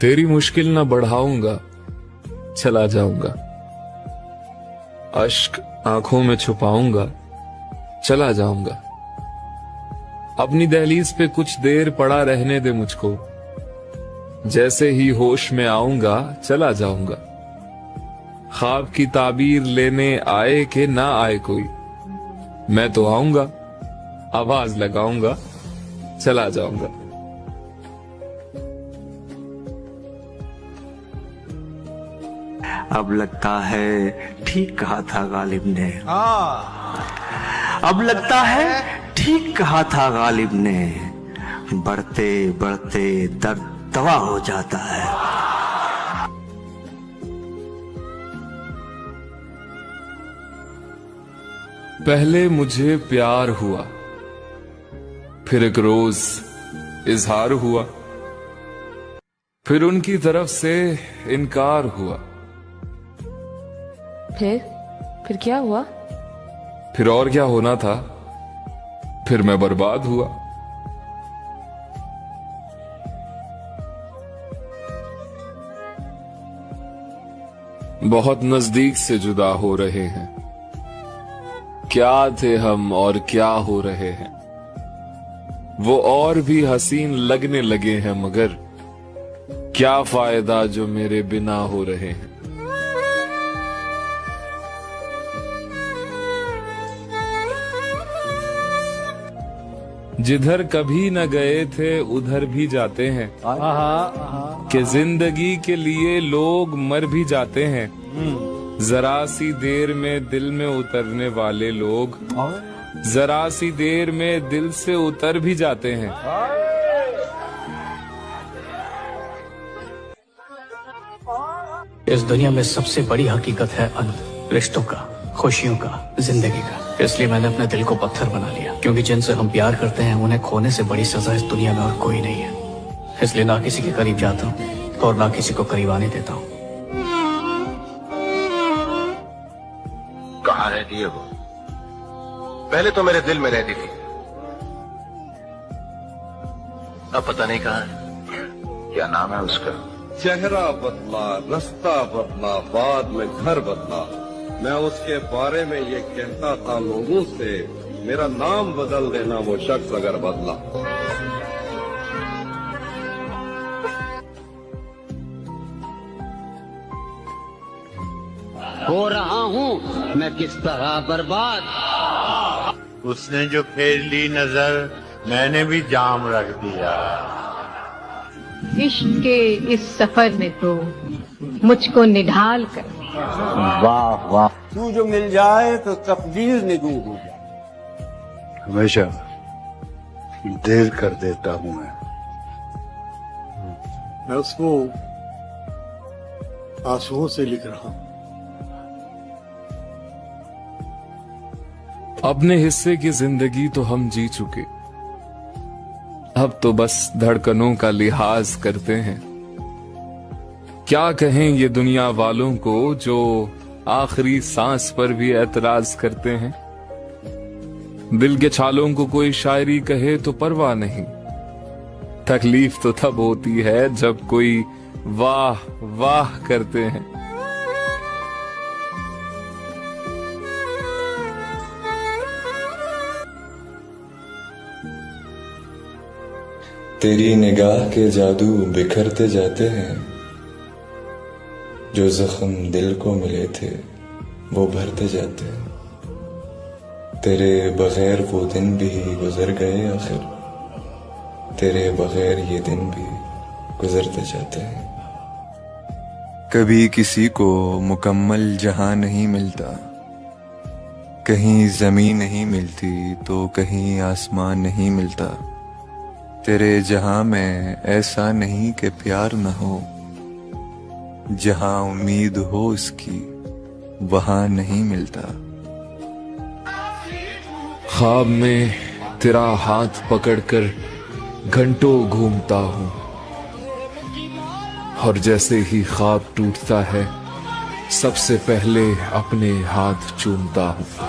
तेरी मुश्किल ना बढ़ाऊंगा, चला जाऊंगा। अश्क आंखों में छुपाऊंगा, चला जाऊंगा। अपनी दहलीज पे कुछ देर पड़ा रहने दे मुझको, जैसे ही होश में आऊंगा चला जाऊंगा। ख्वाब की ताबीर लेने आए कि ना आए कोई, मैं तो आऊंगा, आवाज लगाऊंगा, चला जाऊंगा। अब लगता है ठीक कहा था गालिब ने। अब लगता है ठीक कहा था गालिब ने, बढ़ते बढ़ते दर्द दवा हो जाता है। पहले मुझे प्यार हुआ, फिर एक रोज इजहार हुआ, फिर उनकी तरफ से इनकार हुआ। फिर क्या हुआ? फिर और क्या होना था, फिर मैं बर्बाद हुआ। बहुत नजदीक से जुदा हो रहे हैं, क्या थे हम और क्या हो रहे हैं। वो और भी हसीन लगने लगे हैं, मगर क्या फायदा जो मेरे बिना हो रहे हैं। जिधर कभी न गए थे उधर भी जाते हैं, कि जिंदगी के लिए लोग मर भी जाते हैं। जरा सी देर में दिल में उतरने वाले लोग जरा सी देर में दिल से उतर भी जाते हैं। इस दुनिया में सबसे बड़ी हकीकत है रिश्तों का, खुशियों का, जिंदगी का। इसलिए मैंने अपने दिल को पत्थर बना लिया, क्योंकि जिनसे हम प्यार करते हैं उन्हें खोने से बड़ी सजा इस दुनिया में और कोई नहीं है। इसलिए ना किसी के करीब जाता हूँ और ना किसी को करीब आने देता हूँ। कहाँ रहती है वो? पहले तो मेरे दिल में रहती थी, अब पता नहीं कहाँ है। क्या नाम है उसका? चेहरा बदला, रास्ता बदला, बाद में घर बदला। मैं उसके बारे में ये कहता था लोगों से, मेरा नाम बदल देना वो शख्स अगर बदला। हो रहा हूँ मैं किस तरह बर्बाद। उसने जो फेर ली नजर, मैंने भी जाम रख दिया। इश्क के इस सफर में तो मुझको निढाल कर। वाह वाह, तू जो मिल जाए तो तकदीर निगू हो जाए। हमेशा देर कर देता हूँ मैं उसको आंसुओं से लिख रहा हूँ। अपने हिस्से की जिंदगी तो हम जी चुके, अब तो बस धड़कनों का लिहाज करते हैं। क्या कहें ये दुनिया वालों को जो आखिरी सांस पर भी एतराज करते हैं। दिल के छालों को कोई शायरी कहे तो परवाह नहीं, तकलीफ तो तब होती है जब कोई वाह वाह करते हैं। तेरी निगाह के जादू बिखरते जाते हैं, जो जख्म दिल को मिले थे वो भरते जाते हैं। तेरे बगैर वो दिन भी गुजर गए आखिर, तेरे बगैर ये दिन भी गुजरते जाते हैं। कभी किसी को मुकम्मल जहां नहीं मिलता, कहीं जमीन नहीं मिलती तो कहीं आसमान नहीं मिलता। तेरे जहां में ऐसा नहीं कि प्यार न हो, जहां उम्मीद हो उसकी वहां नहीं मिलता। ख्वाब में तेरा हाथ पकड़कर घंटों घूमता हूं, और जैसे ही ख्वाब टूटता है सबसे पहले अपने हाथ चूमता हूं।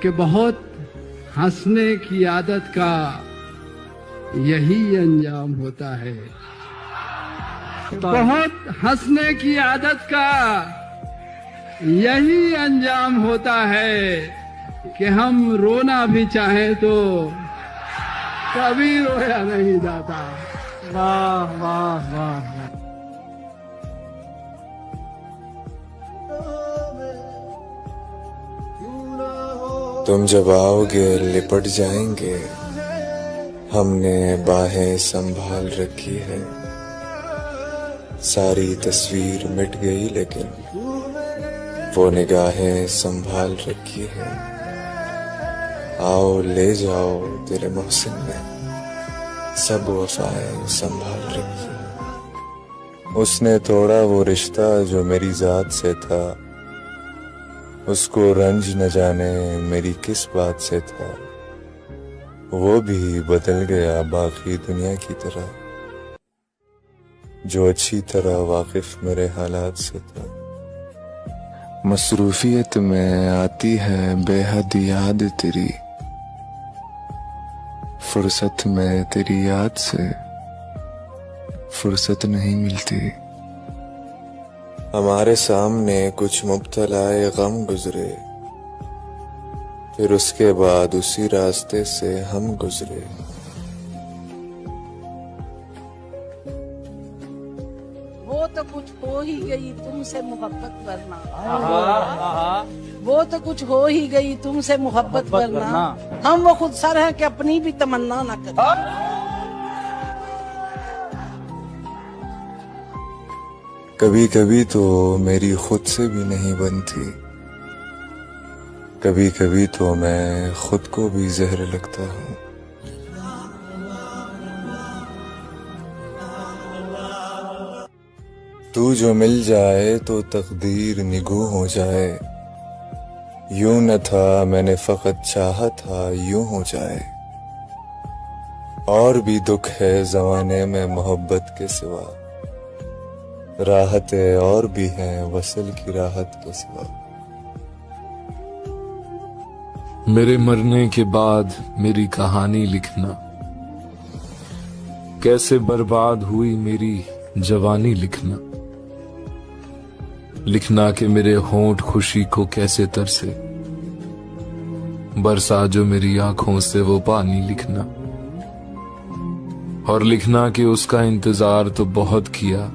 कि बहुत हंसने की आदत का यही अंजाम होता है। बहुत हंसने की आदत का यही अंजाम होता है कि हम रोना भी चाहें तो कभी रोया नहीं जाता। वाह वाह वाह। तुम जब आओगे लिपट जाएंगे, हमने बाहें संभाल रखी है। सारी तस्वीर मिट गई लेकिन वो निगाहें संभाल रखी है। आओ ले जाओ तेरे मोहसिन में सब वफाएं संभाल रखी। उसने तोड़ा वो रिश्ता जो मेरी जात से था, उसको रंज न जाने मेरी किस बात से था। वो भी बदल गया बाकी दुनिया की तरह, जो अच्छी तरह वाकिफ मेरे हालात से था। मसरूफियत में आती है बेहद याद तेरी, फुर्सत में तेरी याद से फुर्सत नहीं मिलती। हमारे सामने कुछ मुब्तलाए गम गुजरे, फिर उसके बाद उसी रास्ते से हम गुजरे। वो तो कुछ हो ही गई तुमसे मोहब्बत वरना, वो तो कुछ हो ही गई तुमसे मोहब्बत वरना, हम वो खुद सर हैं कि अपनी भी तमन्ना न करें। कभी कभी तो मेरी खुद से भी नहीं बनती, कभी कभी तो मैं खुद को भी जहर लगता हूँ। तू जो मिल जाए तो तकदीर निगू हो जाए। यूं न था मैंने फकत चाहा था यूं हो जाए। और भी दुख है ज़माने में मोहब्बत के सिवा, राहतें और भी हैं वसल की राहत के सिवा। मेरे मरने के बाद मेरी कहानी लिखना, कैसे बर्बाद हुई मेरी जवानी लिखना। लिखना कि मेरे होंठ खुशी को कैसे तरसे, बरसा जो मेरी आंखों से वो पानी लिखना। और लिखना कि उसका इंतजार तो बहुत किया,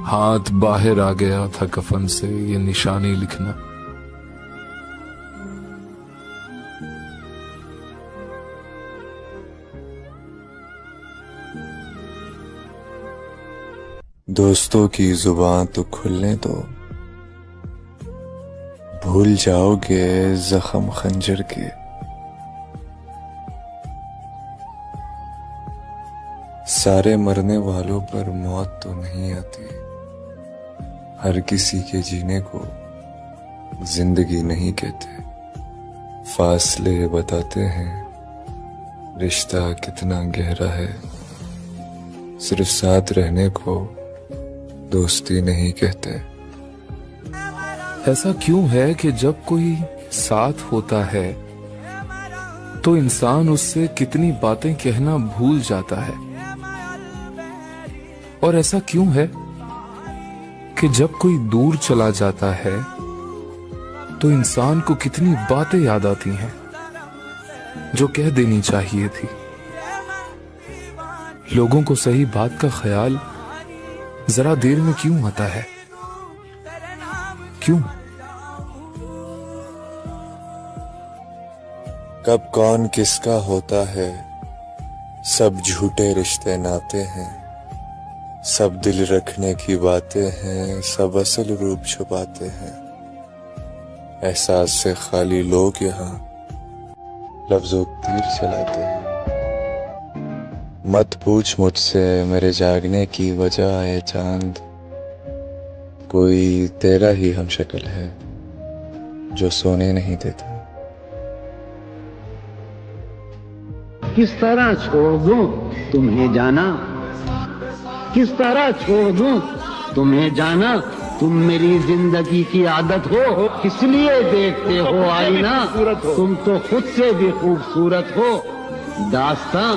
हाथ बाहर आ गया था कफन से ये निशानी लिखना। दोस्तों की जुबान तो खुलने दो, भूल जाओगे जख्म खंजर के। सारे मरने वालों पर मौत तो नहीं आती, हर किसी के जीने को जिंदगी नहीं कहते। फासले बताते हैं रिश्ता कितना गहरा है, सिर्फ साथ रहने को दोस्ती नहीं कहते। ऐसा क्यों है कि जब कोई साथ होता है तो इंसान उससे कितनी बातें कहना भूल जाता है, और ऐसा क्यों है कि जब कोई दूर चला जाता है तो इंसान को कितनी बातें याद आती हैं जो कह देनी चाहिए थी। लोगों को सही बात का ख्याल जरा देर में क्यों आता है, क्यों? कब कौन किसका होता है, सब झूठे रिश्ते नाते हैं। सब दिल रखने की बातें हैं, सब असल रूप छुपाते हैं। एहसास से खाली लोग यहाँ लफ्जों तीर चलाते हैं। मत पूछ मुझसे मेरे जागने की वजह है चांद, कोई तेरा ही हम शक्ल है जो सोने नहीं देता। किस तरह छोड़ दूं तुम्हें जाना, किस तरह छोड़ दूं तुम्हें जाना, तुम मेरी जिंदगी की आदत हो, इसलिए देखते हो आईना। तुम तो खुद से भी खूबसूरत हो। दास्तां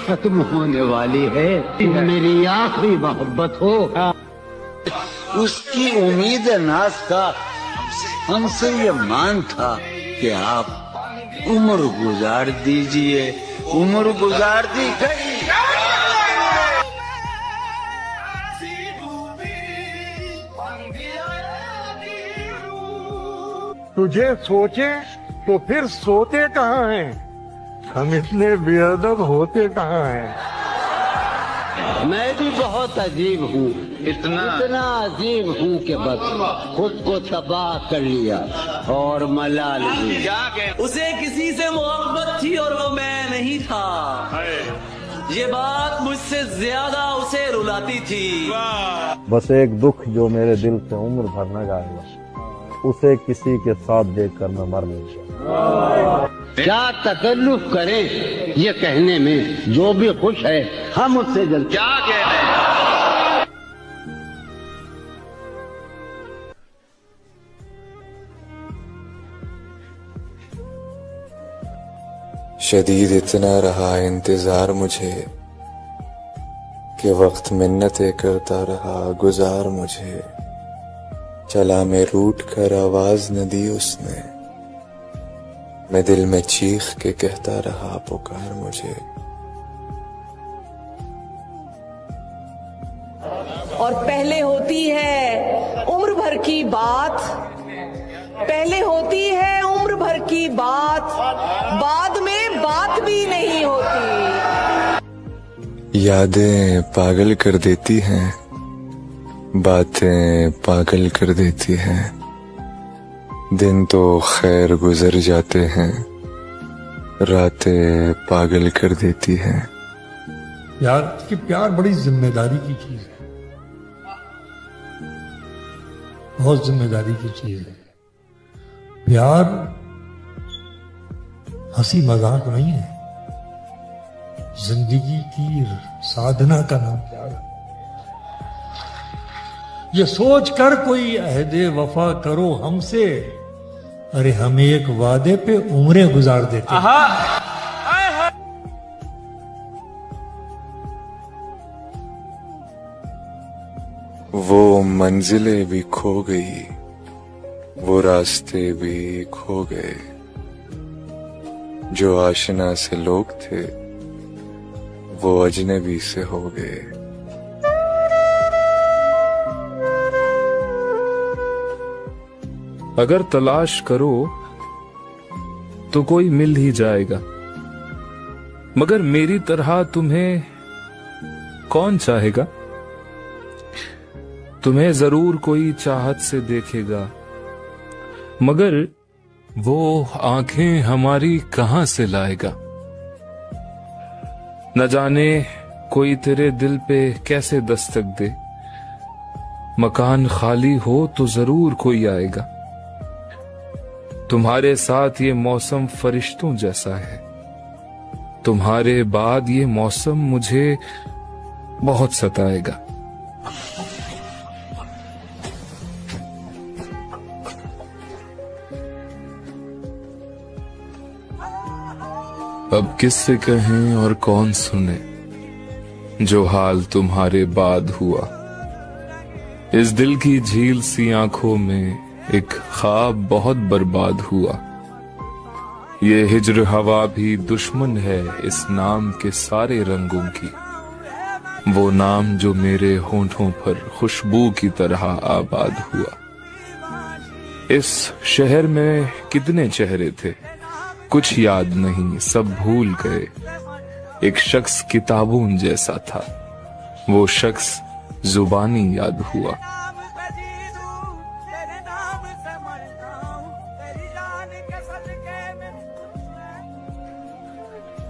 खत्म होने वाली है, तुम मेरी आखिरी मोहब्बत हो। उसकी उम्मीद नाज का हमसे ये मान था कि आप उम्र गुजार दीजिए। उम्र गुजार दी गई। तुझे सोचे तो फिर सोते कहाँ हैं? हम इतने बेअदब होते कहाँ हैं? मैं भी बहुत अजीब हूँ, इतना अजीब हूँ कि बस खुद को तबाह कर लिया और मलाल भी। उसे किसी से मोहब्बत थी और वो मैं नहीं था। ये बात मुझसे ज्यादा उसे रुलाती थी। बस एक दुख जो मेरे दिल से उम्र भर न जाएगा, उसे किसी के साथ देखकर मैं मर नहीं। क्या तकल्लुफ करें ये कहने में, जो भी खुश है हम उससे जल्द क्या कहते हैं। शदीद इतना रहा इंतजार मुझे कि वक्त मिन्नतें करता रहा गुजार मुझे। चला मैं रूठ कर आवाज न दी उसने, मैं दिल में चीख के कहता रहा पुकार मुझे। और पहले होती है उम्र भर की बात, पहले होती है उम्र भर की बात, बाद में बात भी नहीं होती। यादें पागल कर देती हैं, बातें पागल कर देती हैं। दिन तो खैर गुजर जाते हैं, रातें पागल कर देती हैं। यार कि प्यार बड़ी जिम्मेदारी की चीज है, बहुत जिम्मेदारी की चीज है। प्यार हंसी मजाक नहीं है, जिंदगी की साधना का नाम प्यार है। ये सोच कर कोई अहदे वफा करो हमसे, अरे हम एक वादे पे उम्रें गुजार देते हैं। वो मंजिलें भी खो गई, वो रास्ते भी खो गए। जो आशना से लोग थे वो अजनबी से हो गए। अगर तलाश करो तो कोई मिल ही जाएगा, मगर मेरी तरह तुम्हें कौन चाहेगा। तुम्हें जरूर कोई चाहत से देखेगा, मगर वो आंखें हमारी कहां से लाएगा। न जाने कोई तेरे दिल पे कैसे दस्तक दे, मकान खाली हो तो जरूर कोई आएगा। तुम्हारे साथ ये मौसम फरिश्तों जैसा है, तुम्हारे बाद ये मौसम मुझे बहुत सताएगा। अब किससे कहें और कौन सुने जो हाल तुम्हारे बाद हुआ। इस दिल की झील सी आंखों में एक ख्वाब बहुत बर्बाद हुआ। ये हिज्र हवा भी दुश्मन है इस नाम के सारे रंगों की, वो नाम जो मेरे होंठों पर खुशबू की तरह आबाद हुआ। इस शहर में कितने चेहरे थे, कुछ याद नहीं, सब भूल गए। एक शख्स किताबों जैसा था, वो शख्स जुबानी याद हुआ।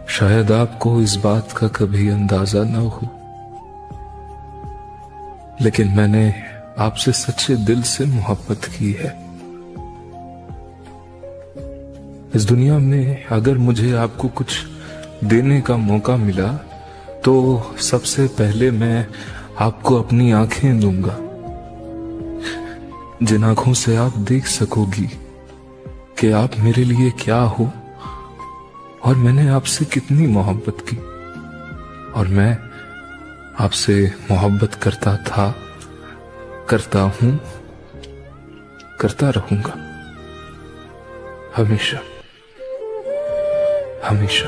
शायद आपको इस बात का कभी अंदाजा न हो, लेकिन मैंने आपसे सच्चे दिल से मोहब्बत की है। इस दुनिया में अगर मुझे आपको कुछ देने का मौका मिला तो सबसे पहले मैं आपको अपनी आंखें दूंगा। जिन आंखों से आप देख सकोगी कि आप मेरे लिए क्या हो और मैंने आपसे कितनी मोहब्बत की और मैं आपसे मोहब्बत करता था, करता हूं, करता रहूंगा हमेशा हमेशा।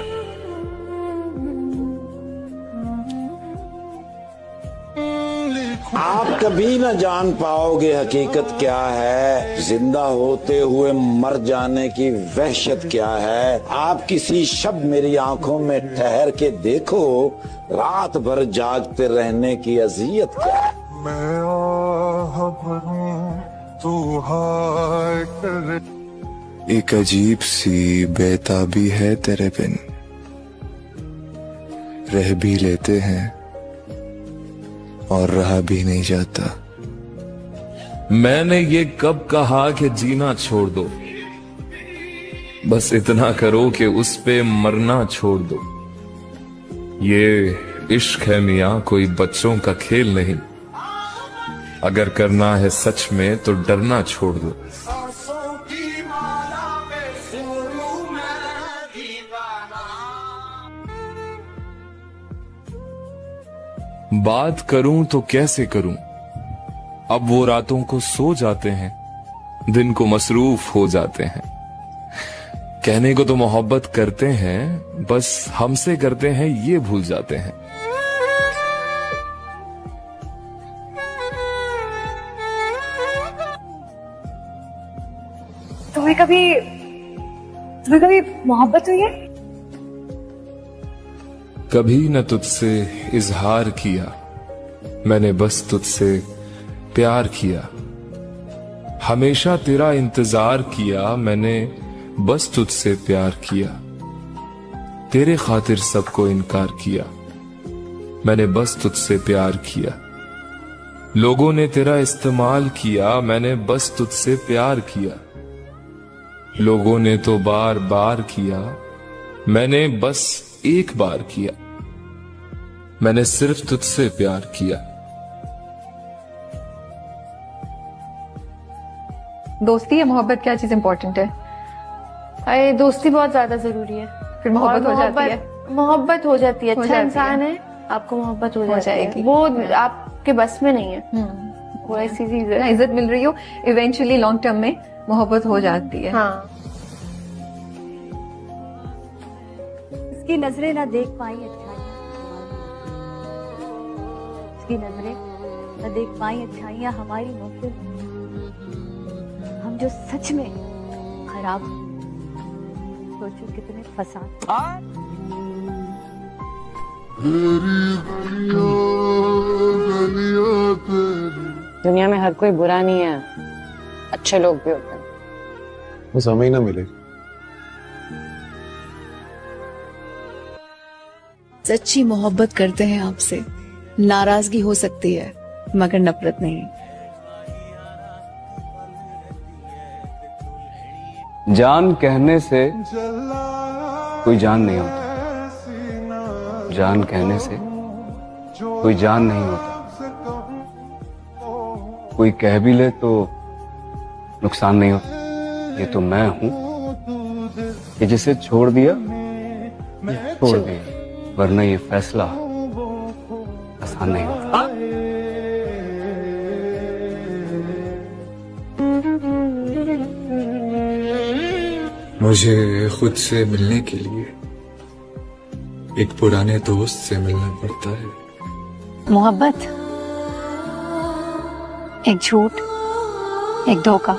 आप कभी न जान पाओगे हकीकत क्या है, जिंदा होते हुए मर जाने की वहशत क्या है। आप किसी शब मेरी आंखों में ठहर के देखो, रात भर जागते रहने की अजियत क्या है। एक अजीब सी बेताबी है तेरे बिन, रह भी लेते हैं और रहा भी नहीं जाता। मैंने ये कब कहा कि जीना छोड़ दो, बस इतना करो कि उस पे मरना छोड़ दो। ये इश्क है मियां, कोई बच्चों का खेल नहीं। अगर करना है सच में तो डरना छोड़ दो। बात करूं तो कैसे करूं, अब वो रातों को सो जाते हैं, दिन को मसरूफ हो जाते हैं। कहने को तो मोहब्बत करते हैं, बस हमसे करते हैं ये भूल जाते हैं। तुम्हें कभी मोहब्बत हुई है? कभी न तुझसे इजहार किया, मैंने बस तुझसे प्यार किया। हमेशा तेरा इंतजार किया, मैंने बस तुझसे प्यार किया। तेरे खातिर सबको इनकार किया, मैंने बस तुझसे प्यार किया। लोगों ने तेरा इस्तेमाल किया, मैंने बस तुझसे प्यार किया। लोगों ने तो बार बार किया, मैंने बस एक बार किया। मैंने सिर्फ तुझसे प्यार किया। दोस्ती या मोहब्बत, क्या चीज इंपॉर्टेंट है? अरे दोस्ती बहुत ज्यादा जरूरी है। फिर मोहब्बत हो जाती है। मोहब्बत हो जाती है। हो अच्छा जाती इंसान है। है, आपको मोहब्बत हो जाएगी। जाएगी। वो आपके बस में नहीं है। वो ऐसी चीज है। इज्जत मिल रही हो, इवेंचुअली लॉन्ग टर्म में मोहब्बत हो जाती है। हाँ। उसकी नजरें ना देख पाई अच्छाइयाँ, उसकी नजरें न देख पाई अच्छाइयाँ हमारी महफिल में। हम जो सच में खराब, सोचो कितने फसाद। दुनिया में हर कोई बुरा नहीं है, अच्छे लोग भी होते हैं। बस हमें ही ना मिले। सच्ची मोहब्बत करते हैं आपसे, नाराजगी हो सकती है मगर नफरत नहीं। जान कहने से कोई जान नहीं होता, जान कहने से कोई जान नहीं होता। कोई कह भी ले तो नुकसान नहीं होता। ये तो मैं हूं कि जिसे छोड़ दिया छोड़ दिया, वरना ये फैसला आसान नहीं होता। मुझे खुद से मिलने के लिए एक पुराने दोस्त से मिलना पड़ता है। मोहब्बत एक झूठ, एक धोखा।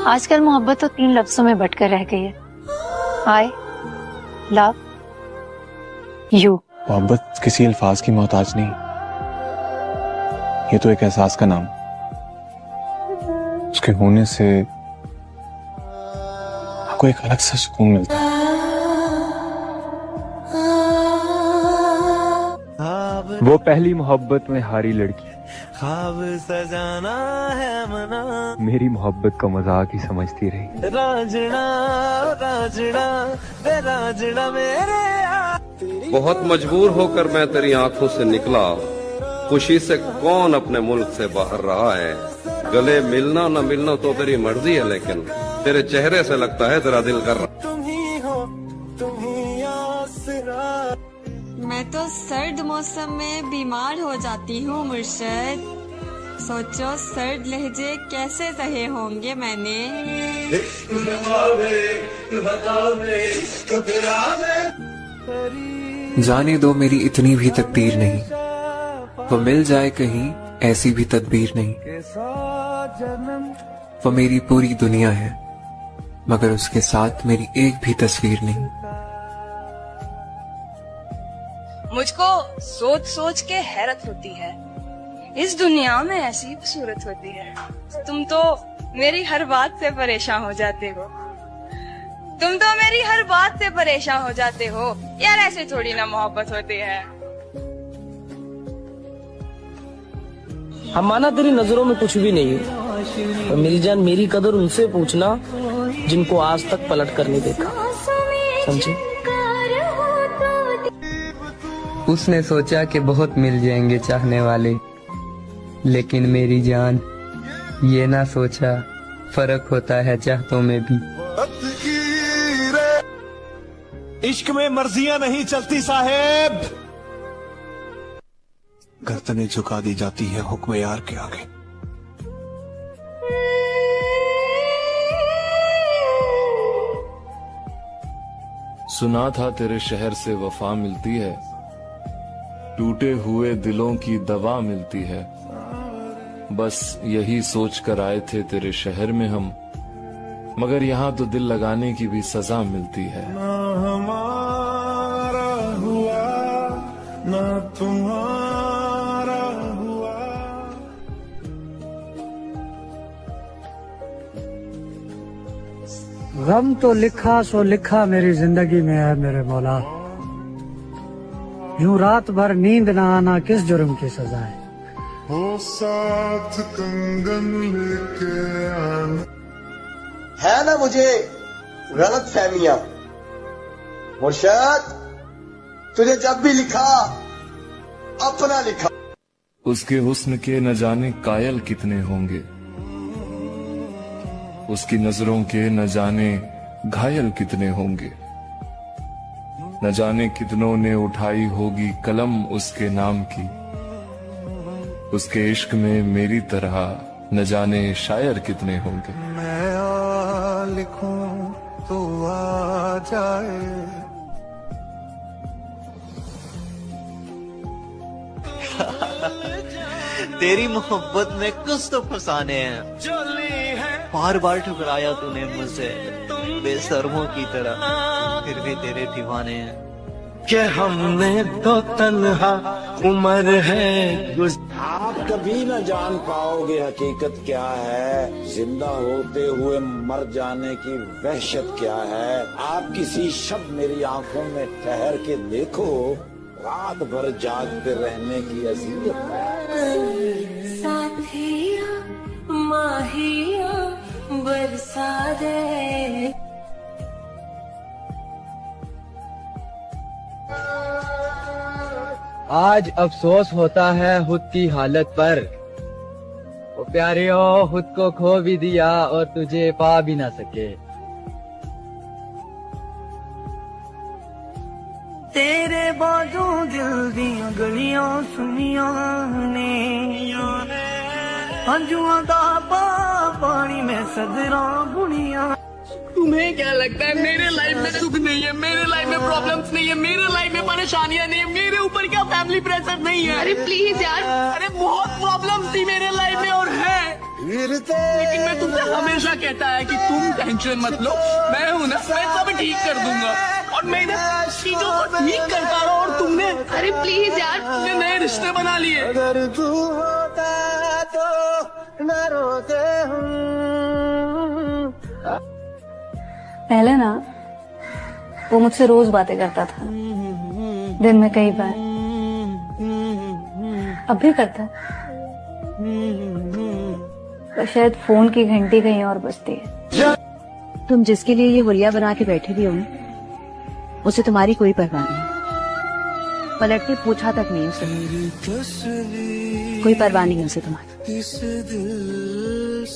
आजकल मोहब्बत तो 3 लफ्जों में बटकर रह गई है, आई लव यू। मोहब्बत किसी अल्फाज की मोहताज नहीं, ये तो एक एहसास का नाम। उसके होने से आपको एक अलग सा सुकून मिलता है। वो पहली मोहब्बत में हारी लड़की ख्वाब सजाना है मना, मेरी मोहब्बत का मजाक ही समझती रही। राजड़ा राजड़ा राजड़ा मेरे बहुत मजबूर होकर मैं तेरी आंखों से निकला, खुशी से कौन अपने मुल्क से बाहर रहा है। गले मिलना न मिलना तो तेरी मर्जी है, लेकिन तेरे चेहरे से लगता है तेरा दिल कर रहा। मैं तो सर्द मौसम में बीमार हो जाती हूँ मुर्शद। सोचो सर्द लहजे कैसे सहे होंगे मैंने। जाने दो मेरी इतनी भी तकदीर नहीं, वो मिल जाए कहीं ऐसी भी तदबीर नहीं। वो मेरी पूरी दुनिया है मगर उसके साथ मेरी एक भी तस्वीर नहीं। मुझको सोच सोच के हैरत होती है, इस दुनिया में ऐसी खूबसूरत होती है। तुम तो मेरी हर बात से परेशान हो जाते हो, तुम तो मेरी हर बात से परेशान हो जाते हो। यार ऐसे थोड़ी ना मोहब्बत होती है। हम माना तेरी नजरों में कुछ भी नहीं है, मेरी जान मेरी कदर उनसे पूछना जिनको आज तक पलट कर नहीं देखा, समझे? उसने सोचा कि बहुत मिल जाएंगे चाहने वाले, लेकिन मेरी जान ये ना सोचा फर्क होता है चाहतों में भी। इश्क में मर्जियां नहीं चलती साहेब, गर्दनें झुका दी जाती है हुक्म यार के आगे। सुना था तेरे शहर से वफा मिलती है, टूटे हुए दिलों की दवा मिलती है। बस यही सोच कर आए थे तेरे शहर में हम, मगर यहाँ तो दिल लगाने की भी सजा मिलती है। ना हमारा हुआ ना तुम्हारा हुआ। गम तो लिखा सो लिखा मेरी जिंदगी में है मेरे मौला, यूं रात भर नींद ना आना किस जुर्म की सजा है। हो साथ कंगन लेके आना। है ना मुझे गलत फहमियां, मुर्शद तुझे जब भी लिखा अपना लिखा। उसके हुस्न के न जाने कायल कितने होंगे, उसकी नजरों के न जाने घायल कितने होंगे। न जाने कितनों ने उठाई होगी कलम उसके नाम की, उसके इश्क में मेरी तरह न जाने शायर कितने होंगे। मैं आ लिखूं तो आ जाए। तेरी मोहब्बत में कुछ तो फसाने हैं, बार बार ठुकराया तूने मुझसे बेशर्मों की तरह, फिर भी तेरे दीवाने हैं। कि हमने तो तन्हा उम्र है आप कभी न जान पाओगे हकीकत क्या है, जिंदा होते हुए मर जाने की वहशत क्या है। आप किसी शब्द मेरी आंखों में ठहर के देखो, रात भर जागते रहने की अजीयत है। साथिया माहिया बरसा दे। आज अफसोस होता है खुद की हालत पर, वो प्यारे हो खुद को खो भी दिया और तुझे पा भी ना सके। तेरे बाजू दिल दियां गलियां सुनिया ने, अंजुआ दा पानी में सदरा बुनिया। तुम्हें क्या लगता है मेरे लाइफ में सुख नहीं है, मेरे लाइफ में प्रॉब्लम्स नहीं है, मेरे लाइफ में परेशानियां नहीं है, मेरे ऊपर क्या फैमिली प्रेशर नहीं है? अरे प्लीज यार, अरे बहुत प्रॉब्लम्स थी मेरे लाइफ में और है, लेकिन मैं तुमसे हमेशा कहता है कि तुम टेंशन मत लो, मैं हूँ ना, मैं सब ठीक कर दूंगा। और मैं चीजों को ठीक करता रहा और तुमने, अरे प्लीज यार, तुमने नए रिश्ते बना लिए। अगर तू होता तो न रोते पहले ना वो मुझसे रोज बातें करता था, दिन में कई बार, अब भी करता है, पर शायद फोन की घंटी कहीं और बजती है। तुम जिसके लिए ये हुलिया बना के बैठे भी हो ना, उसे तुम्हारी कोई परवाह नहीं, पलट के पूछा तक नहीं उसे, कोई परवाह नहीं उसे तुम्हारी।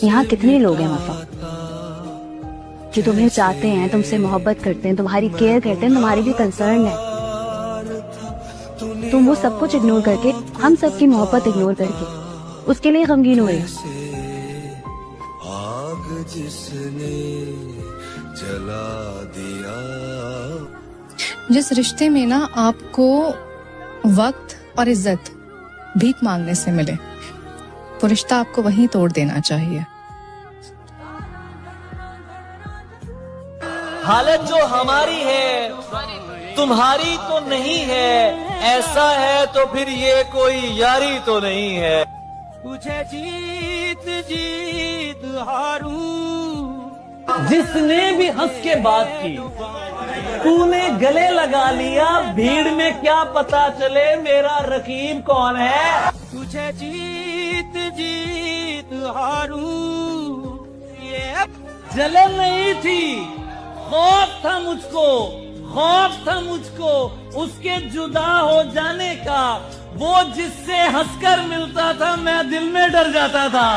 यहाँ कितने लोग हैं वफा जो तुम्हें चाहते हैं, तुमसे मोहब्बत करते हैं, तुम्हारी केयर करते हैं, तुम्हारी भी कंसर्न है। तुम वो सब कुछ इग्नोर करके, हम सबकी मोहब्बत इग्नोर करके उसके लिए गमगीन हो रहे हो। जिस रिश्ते में ना आपको वक्त और इज्जत भीख मांगने से मिले, वो रिश्ता आपको वहीं तोड़ देना चाहिए। हालत जो हमारी है तुम्हारी तो नहीं है, ऐसा है तो फिर ये कोई यारी तो नहीं है। तुझे जीत जीत हारू, जिसने भी हंस के बात की तूने गले लगा लिया, भीड़ में क्या पता चले मेरा रकीब कौन है। तुझे जीत जीत हारू, ये जलन नहीं थी, खौफ था मुझको, खौफ था मुझको उसके जुदा हो जाने का। वो जिससे हंसकर मिलता था मैं दिल में डर जाता था।